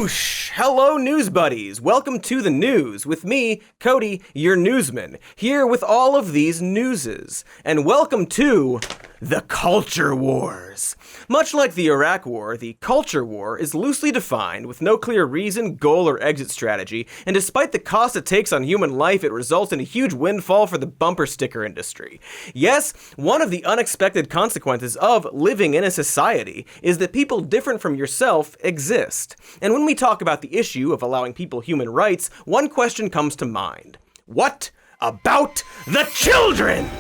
Whoosh! Hello, news buddies. Welcome to the news with me, Cody, your newsman, here with all of these newses. And welcome to the Culture Wars. Much like the Iraq War, the Culture War is loosely defined with no clear reason, goal, or exit strategy, and despite the cost it takes on human life, it results in a huge windfall for the bumper sticker industry. Yes, one of the unexpected consequences of living in a society is that people different from yourself exist. And when we talk about the issue of allowing people human rights, one question comes to mind. What about the children?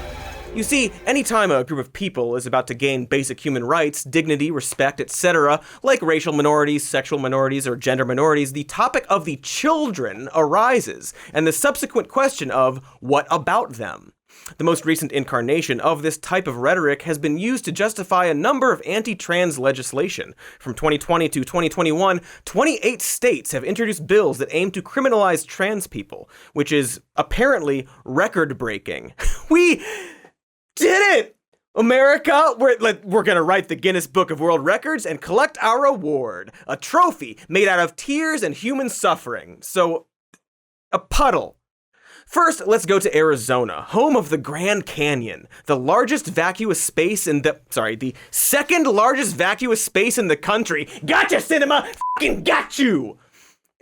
You see, anytime a group of people is about to gain basic human rights, dignity, respect, etc., like racial minorities, sexual minorities, or gender minorities, the topic of the children arises, and the subsequent question of what about them? The most recent incarnation of this type of rhetoric has been used to justify a number of anti-trans legislation. From 2020 to 2021, 28 states have introduced bills that aim to criminalize trans people, which is apparently record-breaking. We did it! America, we're gonna write the Guinness Book of World Records and collect our award. A trophy made out of tears and human suffering. So, a puddle. First, let's go to Arizona, home of the Grand Canyon, the second largest vacuous space in the country. Gotcha, cinema! Fucking got you!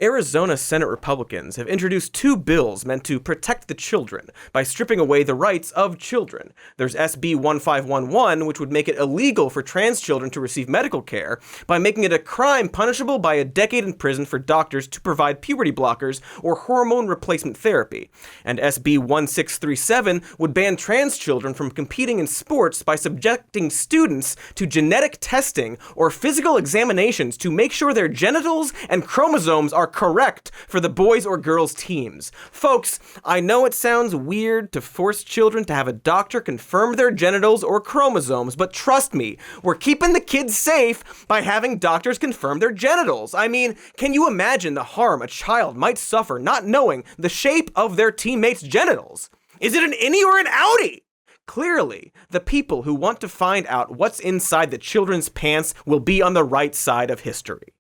Arizona Senate Republicans have introduced two bills meant to protect the children by stripping away the rights of children. There's SB 1511, which would make it illegal for trans children to receive medical care by making it a crime punishable by a decade in prison for doctors to provide puberty blockers or hormone replacement therapy. And SB 1637 would ban trans children from competing in sports by subjecting students to genetic testing or physical examinations to make sure their genitals and chromosomes are correct for the boys or girls teams. Folks, I know it sounds weird to force children to have a doctor confirm their genitals or chromosomes, but trust me, we're keeping the kids safe by having doctors confirm their genitals. I mean, can you imagine the harm a child might suffer not knowing the shape of their teammates' genitals? Is it an innie or an outie? Clearly, the people who want to find out what's inside the children's pants will be on the right side of history.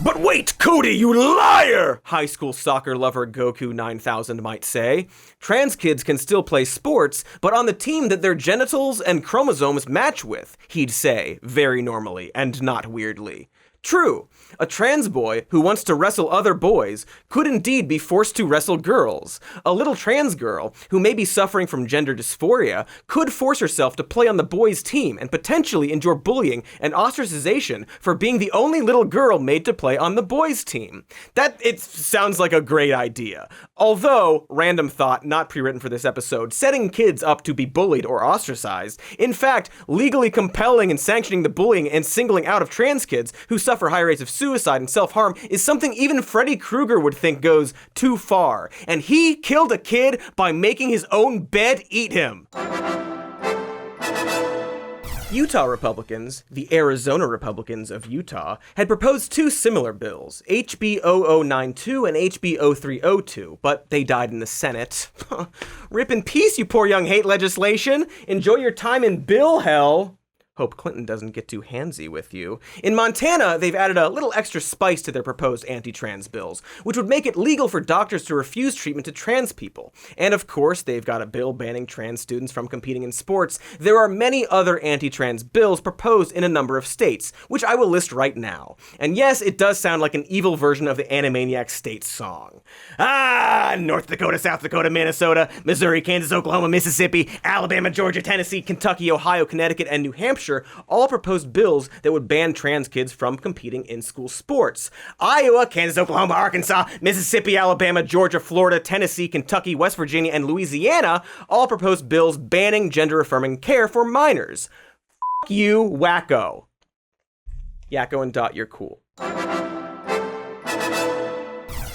But wait, Cody, you liar! High school soccer lover Goku 9000 might say. Trans kids can still play sports, but on the team that their genitals and chromosomes match with, he'd say, very normally and not weirdly. True, a trans boy who wants to wrestle other boys could indeed be forced to wrestle girls. A little trans girl who may be suffering from gender dysphoria could force herself to play on the boys' team and potentially endure bullying and ostracization for being the only little girl made to play on the boys' team. It sounds like a great idea. Although, random thought, not pre-written for this episode, setting kids up to be bullied or ostracized, in fact, legally compelling and sanctioning the bullying and singling out of trans kids who suffer high rates of suicide and self-harm is something even Freddy Krueger would think goes too far. And he killed a kid by making his own bed eat him. Utah Republicans, the Arizona Republicans of Utah, had proposed two similar bills, HB 0092 and HB 0302, but they died in the Senate. Rip in peace, you poor young hate legislation. Enjoy your time in bill hell. Hope Clinton doesn't get too handsy with you. In Montana, they've added a little extra spice to their proposed anti-trans bills, which would make it legal for doctors to refuse treatment to trans people. And of course, they've got a bill banning trans students from competing in sports. There are many other anti-trans bills proposed in a number of states, which I will list right now. And yes, it does sound like an evil version of the Animaniacs state song. North Dakota, South Dakota, Minnesota, Missouri, Kansas, Oklahoma, Mississippi, Alabama, Georgia, Tennessee, Kentucky, Ohio, Connecticut, and New Hampshire all proposed bills that would ban trans kids from competing in school sports. Iowa, Kansas, Oklahoma, Arkansas, Mississippi, Alabama, Georgia, Florida, Tennessee, Kentucky, West Virginia, and Louisiana all proposed bills banning gender-affirming care for minors. F*** you, wacko. Yakko and Dot, you're cool.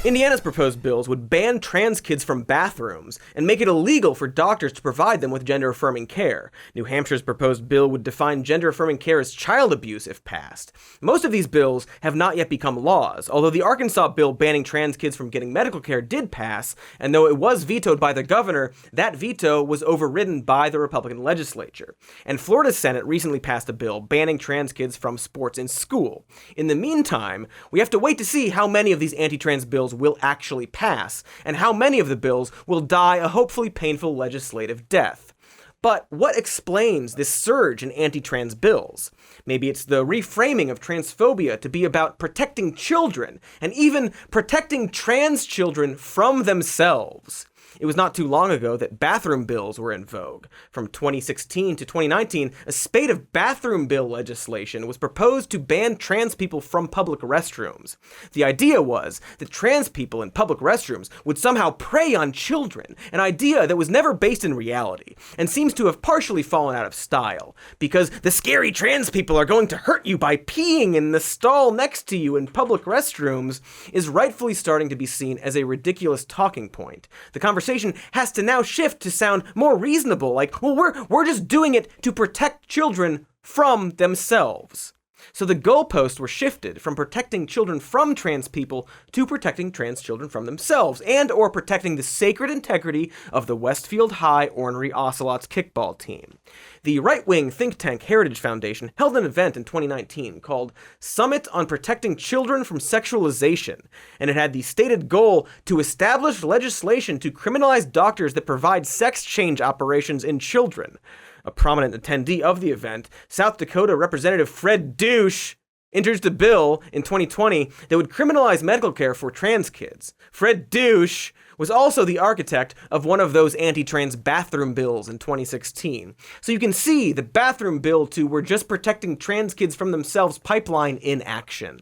Indiana's proposed bills would ban trans kids from bathrooms and make it illegal for doctors to provide them with gender-affirming care. New Hampshire's proposed bill would define gender-affirming care as child abuse if passed. Most of these bills have not yet become laws, although the Arkansas bill banning trans kids from getting medical care did pass, and though it was vetoed by the governor, that veto was overridden by the Republican legislature. And Florida's Senate recently passed a bill banning trans kids from sports in school. In the meantime, we have to wait to see how many of these anti-trans bills will actually pass, and how many of the bills will die a hopefully painful legislative death. But what explains this surge in anti-trans bills? Maybe it's the reframing of transphobia to be about protecting children, and even protecting trans children from themselves. It was not too long ago that bathroom bills were in vogue. From 2016 to 2019, a spate of bathroom bill legislation was proposed to ban trans people from public restrooms. The idea was that trans people in public restrooms would somehow prey on children, an idea that was never based in reality, and seems to have partially fallen out of style, because the scary trans people are going to hurt you by peeing in the stall next to you in public restrooms is rightfully starting to be seen as a ridiculous talking point. The conversation has to now shift to sound more reasonable, like, well, we're just doing it to protect children from themselves. So the goalposts were shifted from protecting children from trans people to protecting trans children from themselves, and or protecting the sacred integrity of the Westfield High Ornery Ocelots kickball team. The right-wing think tank Heritage Foundation held an event in 2019 called Summit on Protecting Children from Sexualization, and it had the stated goal to establish legislation to criminalize doctors that provide sex change operations in children. A prominent attendee of the event, South Dakota Representative Fred Douche, introduced a bill in 2020 that would criminalize medical care for trans kids. Fred Douche was also the architect of one of those anti-trans bathroom bills in 2016. So you can see the bathroom bill to "we're just protecting trans kids from themselves" pipeline in action.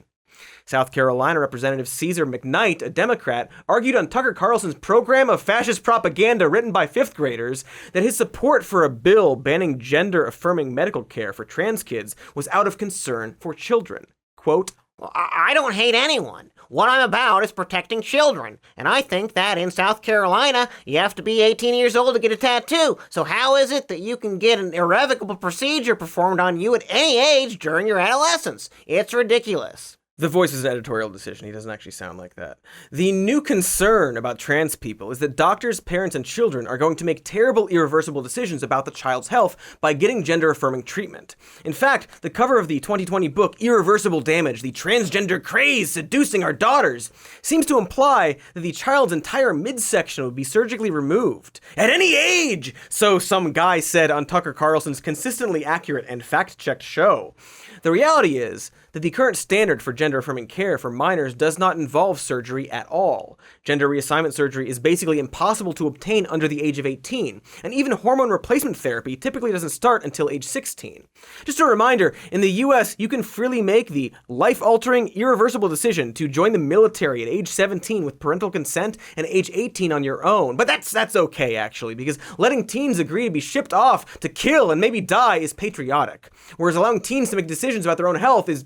South Carolina Representative Caesar McKnight, a Democrat, argued on Tucker Carlson's program of fascist propaganda written by fifth graders that his support for a bill banning gender-affirming medical care for trans kids was out of concern for children. Quote, "Well, I don't hate anyone. What I'm about is protecting children. And I think that in South Carolina, you have to be 18 years old to get a tattoo. So how is it that you can get an irrevocable procedure performed on you at any age during your adolescence? It's ridiculous." The voice is an editorial decision. He doesn't actually sound like that. The new concern about trans people is that doctors, parents, and children are going to make terrible, irreversible decisions about the child's health by getting gender-affirming treatment. In fact, the cover of the 2020 book Irreversible Damage, The Transgender Craze Seducing Our Daughters, seems to imply that the child's entire midsection would be surgically removed. At any age! So some guy said on Tucker Carlson's consistently accurate and fact-checked show. The reality is that the current standard for gender-affirming care for minors does not involve surgery at all. Gender reassignment surgery is basically impossible to obtain under the age of 18, and even hormone replacement therapy typically doesn't start until age 16. Just a reminder, in the US, you can freely make the life-altering, irreversible decision to join the military at age 17 with parental consent and age 18 on your own. But that's okay, actually, because letting teens agree to be shipped off to kill and maybe die is patriotic, whereas allowing teens to make decisions about their own health is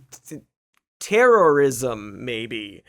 terrorism, maybe.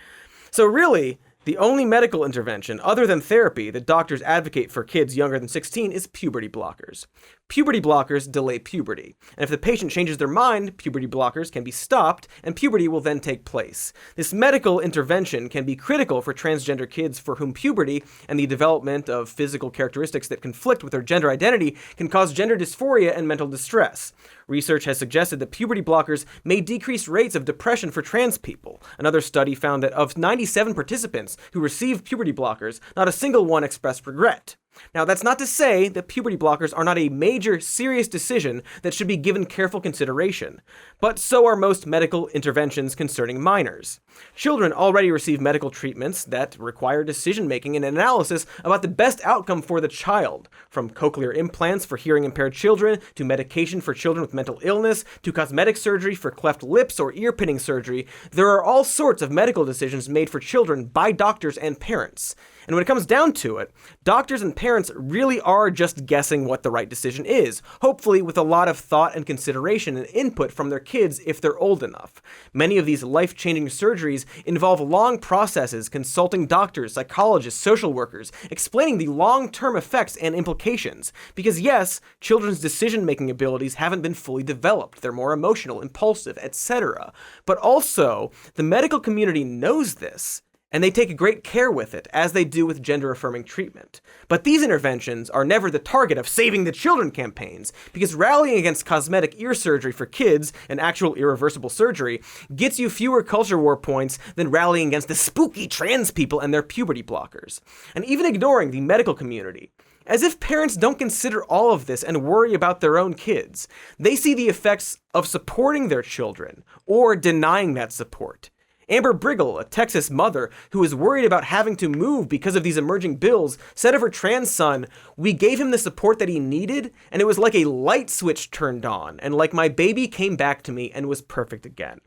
So really, the only medical intervention other than therapy that doctors advocate for kids younger than 16 is puberty blockers. Puberty blockers delay puberty, and if the patient changes their mind, puberty blockers can be stopped, and puberty will then take place. This medical intervention can be critical for transgender kids for whom puberty and the development of physical characteristics that conflict with their gender identity can cause gender dysphoria and mental distress. Research has suggested that puberty blockers may decrease rates of depression for trans people. Another study found that of 97 participants who received puberty blockers, not a single one expressed regret. Now, that's not to say that puberty blockers are not a major, serious decision that should be given careful consideration, but so are most medical interventions concerning minors. Children already receive medical treatments that require decision-making and analysis about the best outcome for the child, from cochlear implants for hearing-impaired children, to medication for children with mental illness, to cosmetic surgery for cleft lips or ear-pinning surgery. There are all sorts of medical decisions made for children by doctors and parents. And when it comes down to it, doctors and parents really are just guessing what the right decision is, hopefully with a lot of thought and consideration and input from their kids if they're old enough. Many of these life-changing surgeries involve long processes, consulting doctors, psychologists, social workers, explaining the long-term effects and implications. Because yes, children's decision-making abilities haven't been fully developed. They're more emotional, impulsive, etc. But also, the medical community knows this, and they take great care with it, as they do with gender-affirming treatment. But these interventions are never the target of saving the children campaigns, because rallying against cosmetic ear surgery for kids, and actual irreversible surgery, gets you fewer culture war points than rallying against the spooky trans people and their puberty blockers. And even ignoring the medical community. As if parents don't consider all of this and worry about their own kids. They see the effects of supporting their children, or denying that support. Amber Briggle, a Texas mother who is worried about having to move because of these emerging bills, said of her trans son, "We gave him the support that he needed, and it was like a light switch turned on, and like my baby came back to me and was perfect again."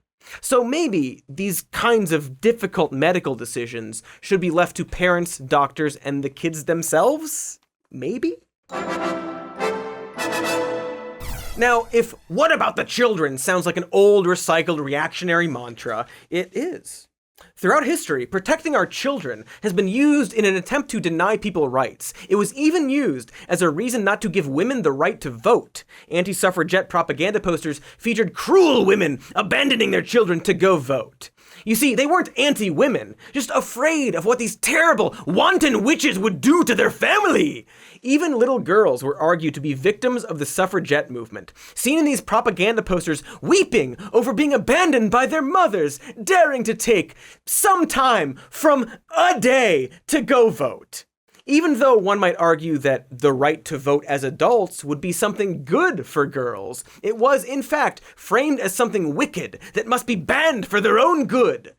So maybe these kinds of difficult medical decisions should be left to parents, doctors, and the kids themselves? Maybe? Now, if "what about the children" sounds like an old, recycled, reactionary mantra, it is. Throughout history, protecting our children has been used in an attempt to deny people rights. It was even used as a reason not to give women the right to vote. Anti-suffragette propaganda posters featured cruel women abandoning their children to go vote. You see, they weren't anti-women, just afraid of what these terrible, wanton witches would do to their family. Even little girls were argued to be victims of the suffragette movement, seen in these propaganda posters weeping over being abandoned by their mothers, daring to take some time from a day to go vote. Even though one might argue that the right to vote as adults would be something good for girls, it was, in fact, framed as something wicked that must be banned for their own good.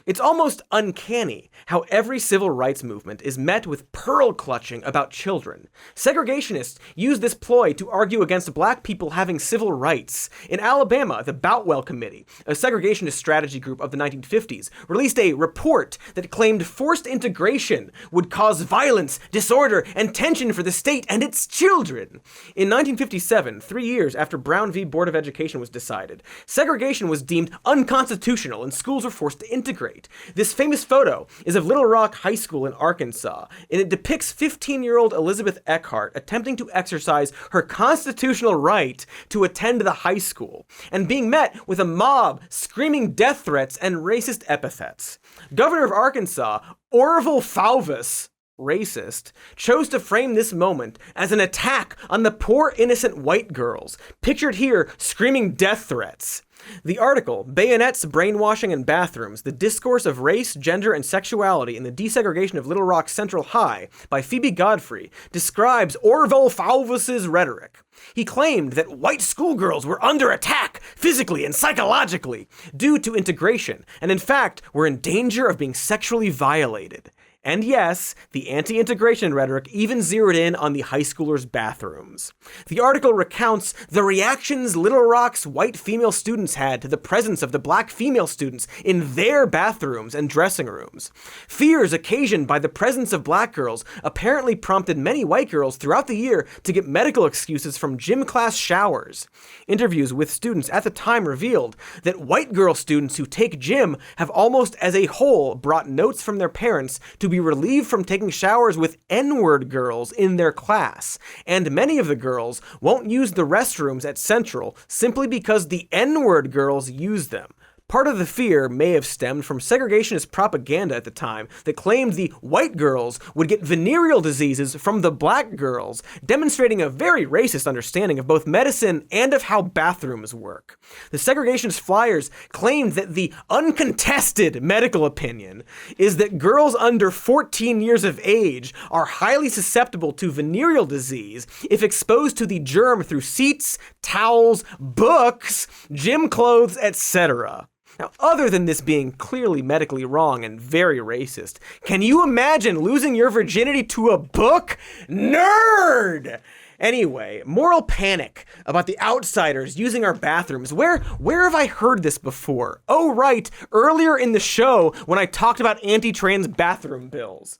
It's almost uncanny how every civil rights movement is met with pearl clutching about children. Segregationists use this ploy to argue against black people having civil rights. In Alabama, the Boutwell Committee, a segregationist strategy group of the 1950s, released a report that claimed forced integration would cause violence, disorder, and tension for the state and its children. In 1957, 3 years after Brown v. Board of Education was decided, segregation was deemed unconstitutional and schools were forced to integrate. This famous photo is of Little Rock High School in Arkansas, and it depicts 15-year-old Elizabeth Eckhart attempting to exercise her constitutional right to attend the high school, and being met with a mob screaming death threats and racist epithets. Governor of Arkansas, Orville Fauvus, racist, chose to frame this moment as an attack on the poor innocent white girls, pictured here screaming death threats. The article, Bayonets, Brainwashing, and Bathrooms, The Discourse of Race, Gender, and Sexuality in the Desegregation of Little Rock Central High by Phoebe Godfrey, describes Orville Fauvus's rhetoric. He claimed that white schoolgirls were under attack, physically and psychologically, due to integration, and in fact were in danger of being sexually violated. And yes, the anti-integration rhetoric even zeroed in on the high schoolers' bathrooms. The article recounts the reactions Little Rock's white female students had to the presence of the black female students in their bathrooms and dressing rooms. Fears occasioned by the presence of black girls apparently prompted many white girls throughout the year to get medical excuses from gym class showers. Interviews with students at the time revealed that white girl students who take gym have almost as a whole brought notes from their parents to be relieved from taking showers with N-word girls in their class, and many of the girls won't use the restrooms at Central simply because the N-word girls use them. Part of the fear may have stemmed from segregationist propaganda at the time that claimed the white girls would get venereal diseases from the black girls, demonstrating a very racist understanding of both medicine and of how bathrooms work. The segregationist flyers claimed that the uncontested medical opinion is that girls under 14 years of age are highly susceptible to venereal disease if exposed to the germ through seats, towels, books, gym clothes, etc. Now, other than this being clearly medically wrong and very racist, can you imagine losing your virginity to a book? Nerd! Anyway, moral panic about the outsiders using our bathrooms. Where have I heard this before? Oh, right, earlier in the show when I talked about anti-trans bathroom bills.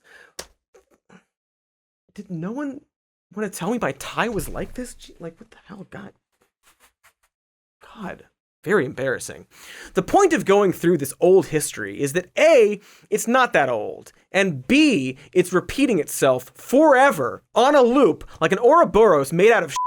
Did no one want to tell me my tie was like this? Like, what the hell? God. Very embarrassing. The point of going through this old history is that A, it's not that old, and B, it's repeating itself forever on a loop like an Ouroboros made out of shit.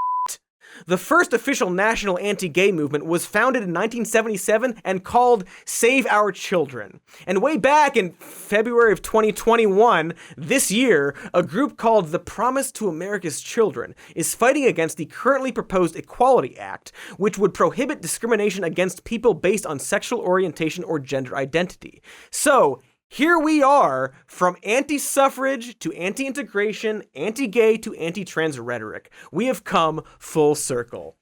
The first official national anti-gay movement was founded in 1977 and called Save Our Children. And way back in February of 2021, this year, a group called The Promise to America's Children is fighting against the currently proposed Equality Act, which would prohibit discrimination against people based on sexual orientation or gender identity. So, here we are, from anti-suffrage to anti-integration, anti-gay to anti-trans rhetoric. We have come full circle.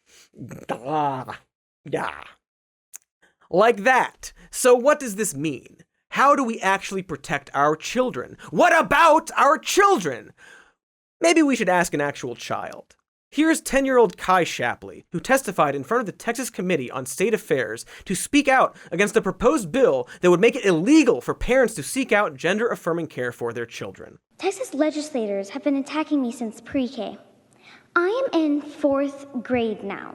Yeah. Like that. So what does this mean? How do we actually protect our children? What about our children? Maybe we should ask an actual child. Here's 10-year-old Kai Shapley, who testified in front of the Texas Committee on State Affairs to speak out against a proposed bill that would make it illegal for parents to seek out gender-affirming care for their children. Texas legislators have been attacking me since pre-K. I am in 4th grade now.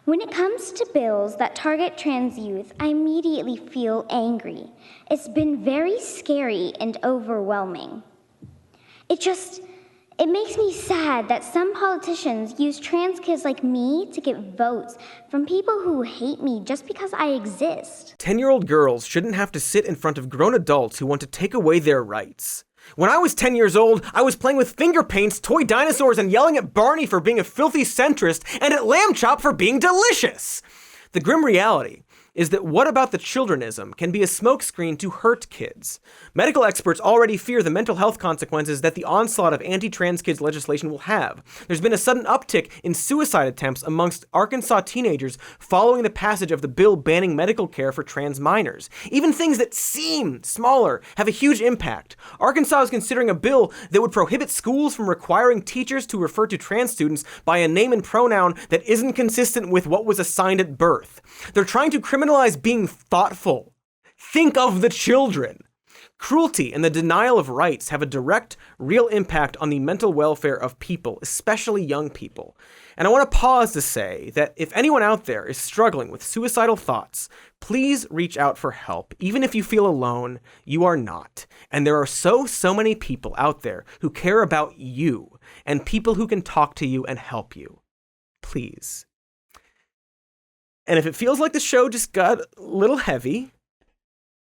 When it comes to bills that target trans youth, I immediately feel angry. It's been very scary and overwhelming. It makes me sad that some politicians use trans kids like me to get votes from people who hate me just because I exist. 10-year-old girls shouldn't have to sit in front of grown adults who want to take away their rights. When I was 10 years old, I was playing with finger paints, toy dinosaurs, and yelling at Barney for being a filthy centrist and at Lamb Chop for being delicious. The grim reality is that what about the childrenism can be a smokescreen to hurt kids. Medical experts already fear the mental health consequences that the onslaught of anti-trans kids legislation will have. There's been a sudden uptick in suicide attempts amongst Arkansas teenagers following the passage of the bill banning medical care for trans minors. Even things that seem smaller have a huge impact. Arkansas is considering a bill that would prohibit schools from requiring teachers to refer to trans students by a name and pronoun that isn't consistent with what was assigned at birth. They're trying to criminalize being thoughtful. Think of the children. Cruelty and the denial of rights have a direct, real impact on the mental welfare of people, especially young people. And I want to pause to say that if anyone out there is struggling with suicidal thoughts, please reach out for help. Even if you feel alone, you are not. And there are so many people out there who care about you and people who can talk to you and help you. Please. And if it feels like the show just got a little heavy,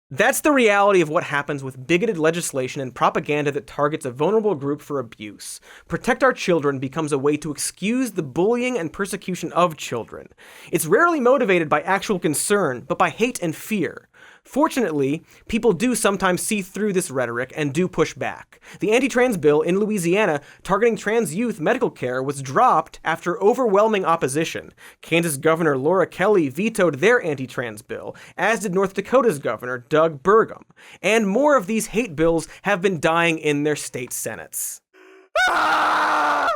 that's the reality of what happens with bigoted legislation and propaganda that targets a vulnerable group for abuse. Protect Our Children becomes a way to excuse the bullying and persecution of children. It's rarely motivated by actual concern, but by hate and fear. Fortunately, people do sometimes see through this rhetoric and do push back. The anti-trans bill in Louisiana targeting trans youth medical care was dropped after overwhelming opposition. Kansas Governor Laura Kelly vetoed their anti-trans bill, as did North Dakota's Governor Doug Burgum. And more of these hate bills have been dying in their state senates. I'm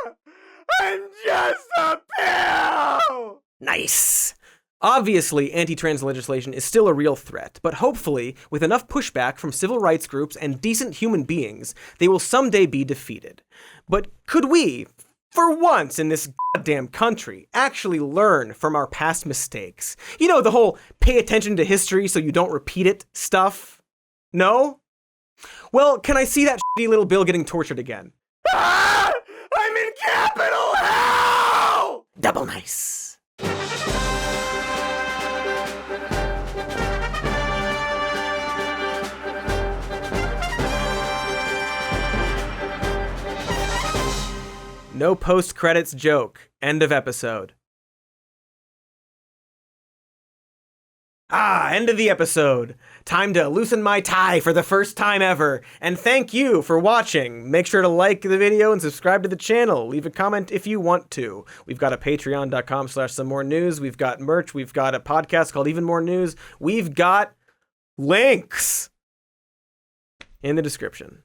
just a pill! Nice! Obviously, anti-trans legislation is still a real threat, but hopefully, with enough pushback from civil rights groups and decent human beings, they will someday be defeated. But could we, for once in this goddamn country, actually learn from our past mistakes? You know, the whole pay attention to history so you don't repeat it stuff? No? Well, can I see that shitty little bill getting tortured again? Ah! I'm in capital hell! Double nice. No post-credits joke. End of episode. End of the episode. Time to loosen my tie for the first time ever. And thank you for watching. Make sure to like the video and subscribe to the channel. Leave a comment if you want to. We've got a patreon.com/somemorenews. We've got merch. We've got a podcast called Even More News. We've got links in the description.